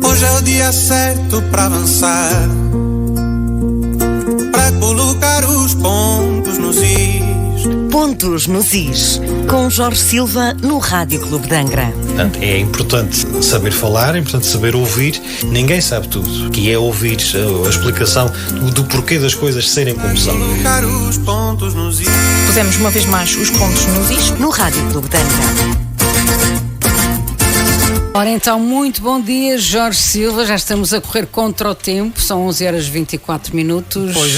Hoje é o dia certo para avançar, para colocar os pontos nos is. Pontos nos is, com Jorge Silva no Rádio Clube de Angra. Portanto, é importante saber falar, é importante saber ouvir. Ninguém sabe tudo, que é ouvir a explicação do porquê das coisas serem como são. Colocar os pontos nos is. Pusemos uma vez mais os pontos nos is no Rádio Clube de Angra. Ora então, muito bom dia, Jorge Silva. Já estamos a correr contra o tempo, são 11h24. Pois,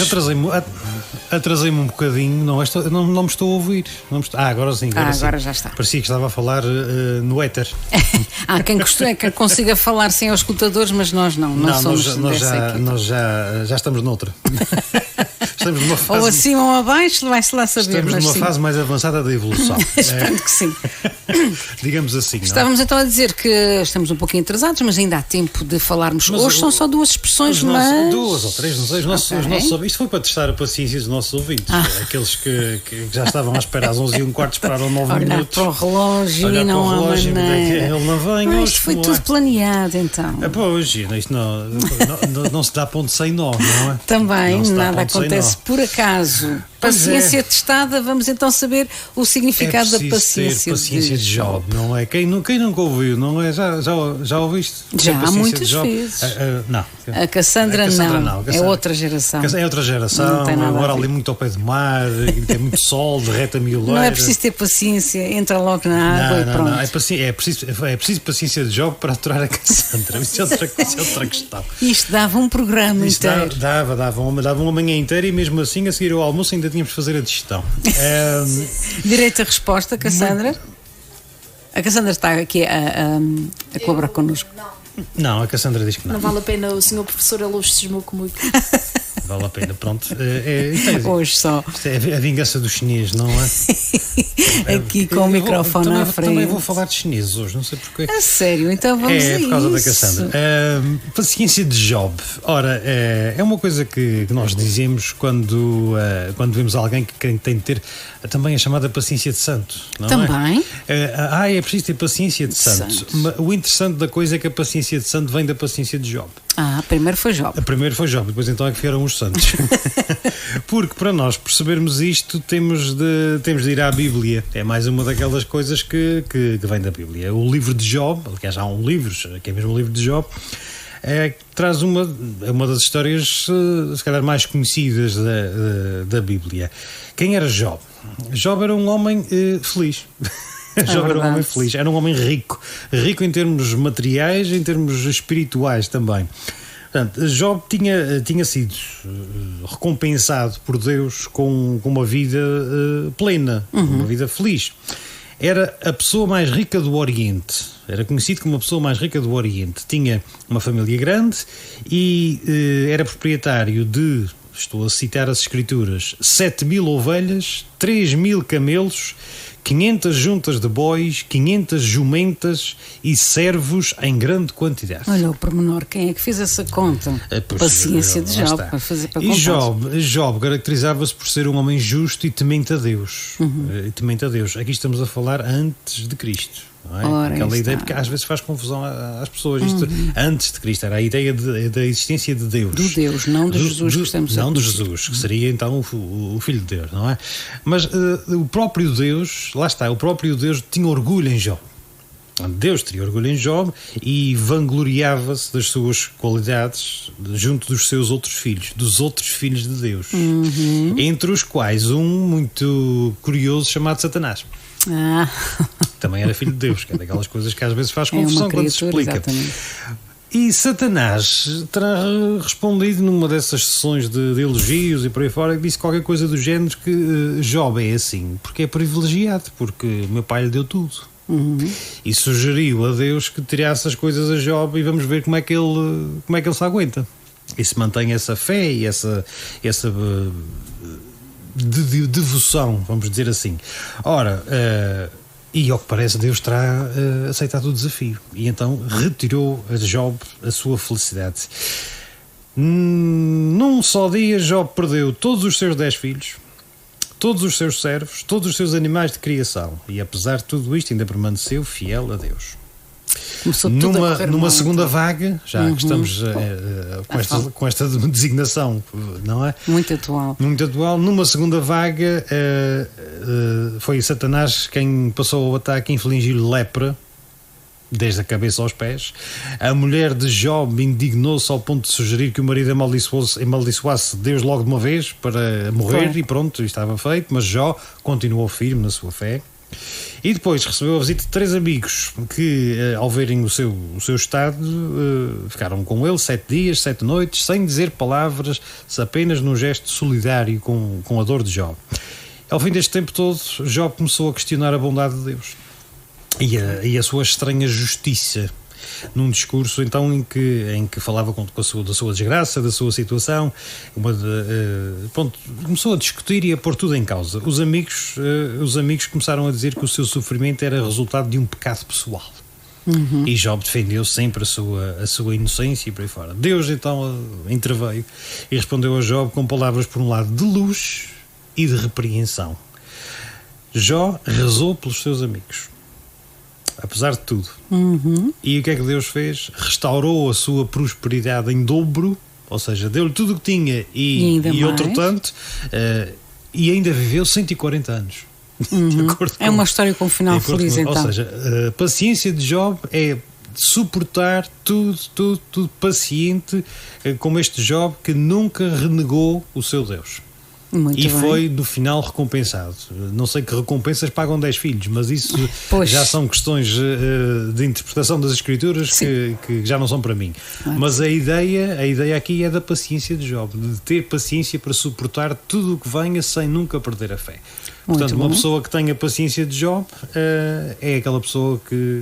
atrasei-me um bocadinho, não me estou a ouvir. Agora sim. Agora já está. Parecia que estava a falar no éter. Há quem consiga falar sem auscultadores, mas nós não somos dessa equipa. Nós já estamos noutra. Estamos numa fase, ou acima ou abaixo, vai-se lá saber. Estamos numa fase mais avançada da evolução. Espero que sim. Digamos assim. Estávamos então a dizer que estamos um pouquinho atrasados, mas ainda há tempo de falarmos. Hoje são só duas expressões, mas... Duas ou três, não sei. Os nossos ouvintes, isto foi para testar a paciência dos nossos ouvintes. Aqueles que já estavam à espera às 11h15, esperaram 9 minutos. Olhar para o relógio e não há maneira. Ele não vem. Isto foi tudo planeado, então. Pois, isto não se dá ponto sem nó, não é? Também, nada acontece por acaso. Paciência testada, vamos então saber o significado da paciência. Paciência de Job, não é? Quem nunca ouviu, não é? Já ouviste? Já há muitas vezes. Não. A Cassandra não. É outra geração. É outra geração. Agora ali muito ao pé do mar, tem muito sol, derrete a mioleira. Não é preciso ter paciência, entra logo na água e pronto. Não. É preciso paciência de Job para aturar a Cassandra. Isso é outra questão. Isto dava um programa inteiro. Dava uma manhã inteira e mesmo assim, a seguir ao almoço, ainda tínhamos de fazer a digestão. Direito à resposta, Cassandra? A Cassandra está aqui a colaborar connosco. Não, a Cassandra diz que não. Não vale a pena, o senhor professor cismou comigo. Vale a pena, pronto. Hoje só. Isto é a vingança dos chineses, não é? Aqui com o microfone à frente. Também vou falar de chineses hoje, não sei porquê. A sério? Então vamos a isso. É por causa da Cassandra. Paciência de Job. Ora, é uma coisa que nós dizemos quando vemos alguém que tem de ter também a chamada paciência de santo, não também? É preciso ter paciência de santo. O interessante da coisa é que a paciência de santo vem da paciência de Job. Primeiro foi Job. Primeiro foi Job, depois então é que vieram os santos. Porque para nós percebermos isto temos de ir à Bíblia. É mais uma daquelas coisas que vem da Bíblia. O livro de Job, aliás há um livro, que é mesmo o livro de Job, traz uma das histórias se calhar mais conhecidas da Bíblia. Quem era Job? Job era um homem feliz. Job era um homem feliz, era um homem rico em termos materiais, em termos espirituais também. Portanto, Job tinha sido recompensado por Deus com uma vida plena, uma vida feliz. Era a pessoa mais rica do Oriente, era conhecido como a pessoa mais rica do Oriente. Tinha uma família grande e era proprietário de, estou a citar as escrituras, 7.000 ovelhas, 3.000 camelos, 500 juntas de bois, 500 jumentas e servos em grande quantidade. Olha o pormenor, quem é que fez essa conta? Paciência de Job para fazer para contar. E Job caracterizava-se por ser um homem justo e temente a Deus. Temente a Deus. Aqui estamos a falar antes de Cristo. Não é? Ora, aquela ideia, porque às vezes faz confusão às pessoas. Isto, antes de Cristo, era a ideia da existência de Deus. Do Deus, não de Jesus que estamos a Não de Jesus, que seria então o Filho de Deus, não é? Mas o próprio Deus, lá está, o próprio Deus tinha orgulho em Job. Deus teria orgulho em Job e vangloriava-se das suas qualidades junto dos seus outros filhos, dos outros filhos de Deus. Entre os quais um muito curioso chamado Satanás. Também era filho de Deus, que é daquelas coisas que às vezes faz confusão quando se explica. Exatamente. E Satanás terá respondido numa dessas sessões de elogios e por aí fora, que disse qualquer coisa do género que Job é assim, porque é privilegiado, porque meu pai lhe deu tudo. E sugeriu a Deus que tirasse as coisas a Job e vamos ver como é que ele se aguenta. E se mantém essa fé e essa de devoção, vamos dizer assim. Ora, e ao que parece Deus terá aceitado o desafio e então retirou a Job a sua felicidade. Num só dia Job perdeu todos os seus 10 filhos, todos os seus servos, todos os seus animais de criação e apesar de tudo isto ainda permaneceu fiel a Deus. Começou tudo a correr Numa mal, segunda então. vaga, já que estamos com esta designação, não é? Muito atual. Muito atual. Numa segunda vaga, foi Satanás quem passou o ataque a infligir lepra, desde a cabeça aos pés. A mulher de Job indignou-se ao ponto de sugerir que o marido amaldiçoasse Deus logo de uma vez para morrer, Claro. e pronto, estava feito. Mas Jó continuou firme na sua fé. E depois recebeu a visita de 3 amigos que, ao verem o seu estado, ficaram com ele 7 dias, 7 noites, sem dizer palavras, apenas num gesto solidário com a dor de Jó. Ao fim deste tempo todo, Jó começou a questionar a bondade de Deus e a sua estranha justiça, num discurso então em que falava da sua desgraça, da sua situação, começou a discutir e a pôr tudo em causa. Os amigos começaram a dizer que o seu sofrimento era resultado de um pecado pessoal. E Job defendeu sempre a sua inocência e por aí fora. Deus então interveio e respondeu a Job com palavras, por um lado, de luz e de repreensão. Jó rezou pelos seus amigos, apesar de tudo. E o que é que Deus fez? Restaurou a sua prosperidade em dobro, ou seja, deu-lhe tudo o que tinha e outro tanto, e ainda viveu 140 anos. De acordo É uma história com um final feliz, então. Ou seja, a paciência de Job é suportar tudo paciente, como este Job que nunca renegou o seu Deus. Muito E bem. foi no final recompensado. Não sei que recompensas pagam 10 filhos, mas isso Pois. já são questões de interpretação das escrituras que já não são para mim. Mas a ideia aqui é da paciência de Job, de ter paciência para suportar tudo o que venha sem nunca perder a fé. Muito Portanto, uma bom. pessoa que tenha paciência de Job é aquela pessoa que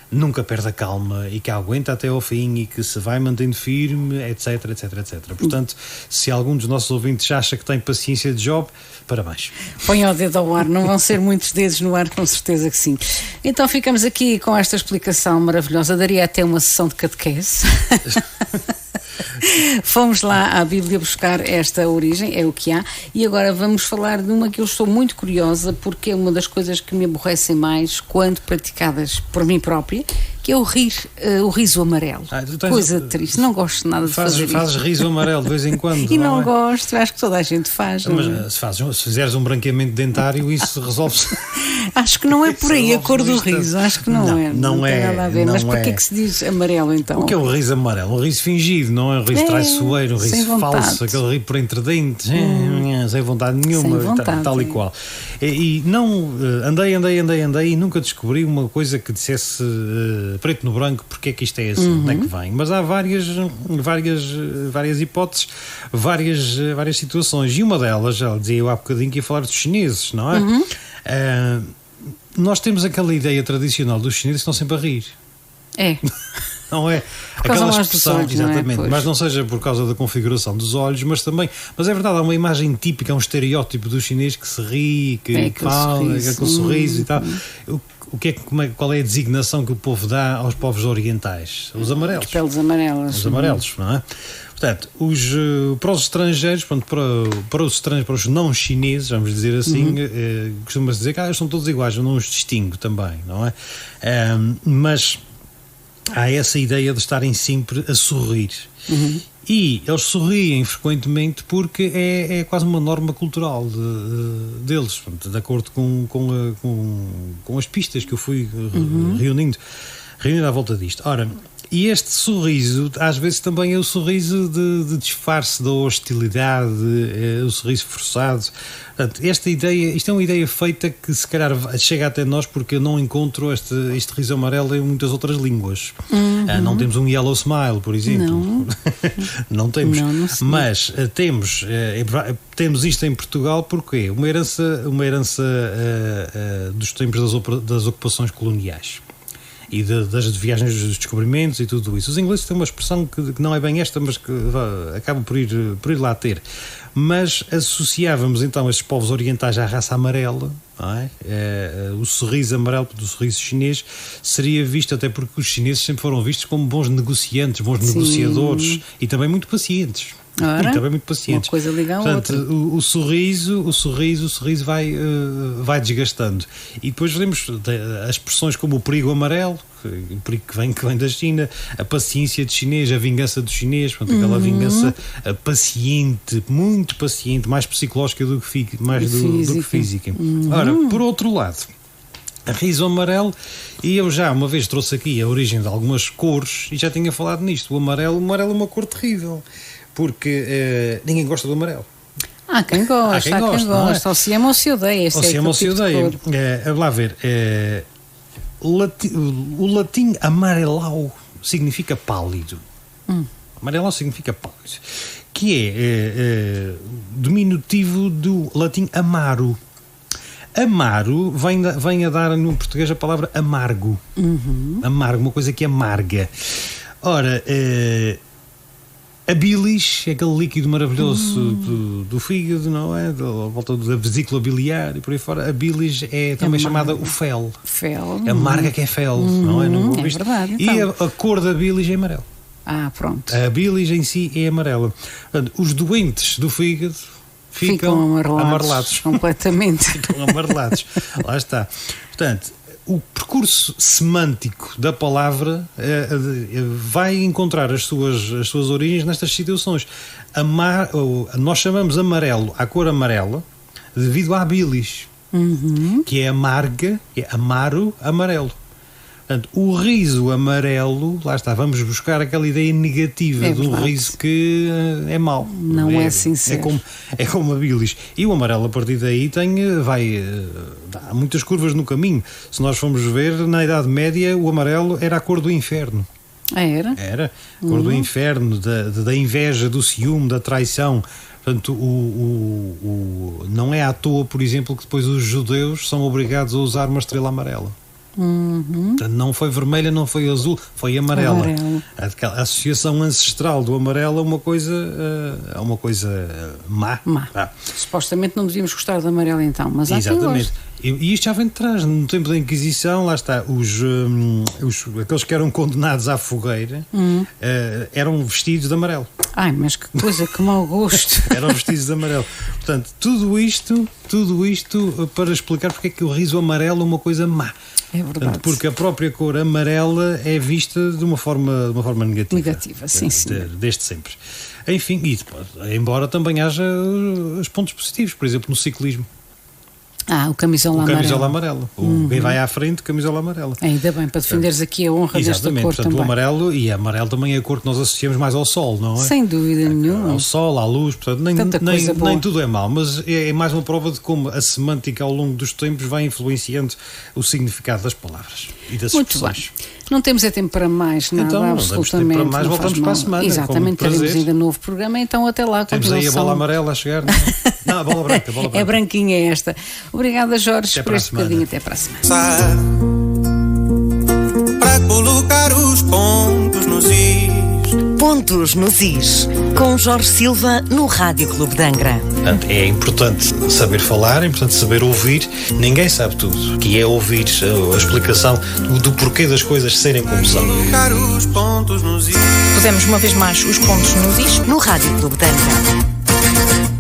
nunca perde a calma e que aguenta até ao fim e que se vai mantendo firme, etc, etc, etc. Portanto, se algum dos nossos ouvintes acha que tem paciência de Job, parabéns. Ponha o dedo ao ar, não vão ser muitos dedos no ar, com certeza que sim. Então ficamos aqui com esta explicação maravilhosa. Daria até uma sessão de catequese. Fomos lá à Bíblia buscar esta origem, é o que há, e agora vamos falar de uma que eu estou muito curiosa, porque é uma das coisas que me aborrecem mais quando praticadas por mim própria, que é o riso amarelo. Coisa triste, não gosto nada de fazer isso. Fazes riso amarelo de vez em quando. E não é? gosto, acho que toda a gente faz. não é? Mas se fizeres um branqueamento dentário, isso resolve-se. Acho que não é por aí a cor do Resolve-se no riso, acho que não é. Não tem é, nada a ver. não Mas é. porquê que se diz amarelo então? O que é o riso amarelo? Um riso fingido, não é um riso traiçoeiro, um sem riso vontade. falso, aquele rir por entre dentes, sem vontade nenhuma, Sem vontade, tal e é. qual. E não, andei e nunca descobri uma coisa que dissesse preto no branco porque é que isto é assim, onde é que vem. Mas há várias hipóteses, várias situações, e uma delas, já dizia eu há bocadinho que ia falar dos chineses, não é? Nós temos aquela ideia tradicional dos chineses que estão sempre a rir. É. Não é? causa Aquela mais dos expressão, olhos, não é? exatamente, Pois. mas não seja por causa da configuração dos olhos, mas é verdade, há uma imagem típica, um estereótipo do chinês que se ri, que É, aquele fala, sorriso. aquele sorriso e tal. Qual é a designação que o povo dá aos povos orientais? Os amarelos. Peles amarelas. Os amarelos, não é? Portanto, para os estrangeiros, para os não chineses, vamos dizer assim, costuma-se dizer que eles são todos iguais, eu não os distingo também, não é? Mas há essa ideia de estarem sempre a sorrir. E eles sorriem frequentemente porque é quase uma norma cultural deles, portanto, de acordo com as pistas que eu fui reunindo à volta disto. Ora, e este sorriso, às vezes também é o sorriso de disfarce da hostilidade, é o sorriso forçado. Portanto, isto é uma ideia feita que se calhar chega até nós porque eu não encontro este riso amarelo em muitas outras línguas. Não temos um yellow smile, por exemplo. Não temos. Não sei. Mas temos isto em Portugal porque uma herança dos tempos das ocupações coloniais. E das viagens dos descobrimentos e tudo isso. Os ingleses têm uma expressão que não é bem esta, mas que acaba por ir lá ter. Mas associávamos então estes povos orientais à raça amarela, não é? O sorriso amarelo do sorriso chinês seria visto, até porque os chineses sempre foram vistos como bons negociantes, bons negociadores e também muito pacientes. Ora, também muito pacientes. uma coisa liga à Portanto, outra. o sorriso vai desgastando. E depois vemos as expressões como o perigo amarelo, o perigo que vem da China, a paciência de chinês, a vingança do chinês, portanto, aquela vingança paciente, muito paciente, mais psicológica do que física. Ora, por outro lado, a riso amarelo, e eu já uma vez trouxe aqui a origem de algumas cores e já tinha falado nisto. O amarelo é uma cor terrível, porque ninguém gosta do amarelo. Há quem gosta, não é? Ou se ama ou se odeia. Ou se ama ou se odeia. Vamos lá ver. O latim amarelau significa pálido. Amarelau significa pálido. Que é diminutivo do latim amaro. Amaro vem a dar no português a palavra amargo. Amargo, uma coisa que amarga. Ora, a bilis é aquele líquido maravilhoso do fígado, não é? À volta da vesícula biliar e por aí fora. A bilis é também chamada o fel. Fel. Amarga que é fel, não é? Não É verdade, então. E a cor da bilis é amarela. Ah, pronto. A bilis em si é amarela. Portanto, os doentes do fígado ficam amarelados. Completamente. Ficam amarelados. Lá está. Portanto, o percurso semântico da palavra vai encontrar as suas origens nestas situações. Nós chamamos amarelo à cor amarela devido à bilis, que é amarga, é amaro, amarelo. Portanto, o riso amarelo, lá está, vamos buscar aquela ideia negativa de um riso que é mau. Não é sincero. É como a bilis. E o amarelo, a partir daí, há muitas curvas no caminho. Se nós formos ver, na Idade Média, o amarelo era a cor do inferno. Era? Era. A cor do inferno, da inveja, do ciúme, da traição. Portanto, não é à toa, por exemplo, que depois os judeus são obrigados a usar uma estrela amarela. Portanto, não foi vermelha, não foi azul, foi amarela. A associação ancestral do amarelo é uma coisa má. Supostamente não devíamos gostar de amarelo então, mas há quem goste. E isto já vem de trás. No tempo da Inquisição, lá está, aqueles que eram condenados à fogueira eram vestidos de amarelo. Ai, mas que coisa, que mau gosto. Eram vestidos de amarelo. Portanto, tudo isto para explicar porque é que o riso amarelo é uma coisa má. É verdade. Portanto, porque a própria cor amarela é vista de uma forma negativa. Negativa, sim, senhor. Desde sempre. Enfim, e depois, embora também haja os pontos positivos, por exemplo, no ciclismo. O camisola amarela. Camisola amarela. Quem vai à frente, camisola amarela. Ainda bem, para defenderes aqui a honra desta cor. Portanto, também. o amarelo, e amarelo também é a cor que nós associamos mais ao sol, não é? Sem dúvida nenhuma. Ao sol, à luz, portanto, nem tudo é mau, mas é mais uma prova de como a semântica ao longo dos tempos vai influenciando o significado das palavras e das Muito expressões. bem. Não temos tempo para mais, nada, Então, absolutamente. Tempo para mais, voltamos para a semana. Exatamente, teremos ainda novo programa, então até lá. Temos aí a bola amarela a chegar. Não, a bola branca. É branquinha esta. Obrigada, Jorge, por este bocadinho. Até para a semana. Para colocar os pontos nos is. Pontos nos is, com Jorge Silva no Rádio Clube de Angra. Portanto, é importante saber falar, é importante saber ouvir. Ninguém sabe tudo, que é ouvir a explicação do porquê das coisas serem como são. Colocar os pontos nos is. Pusemos uma vez mais os pontos nos is. No Rádio Clube de Angra.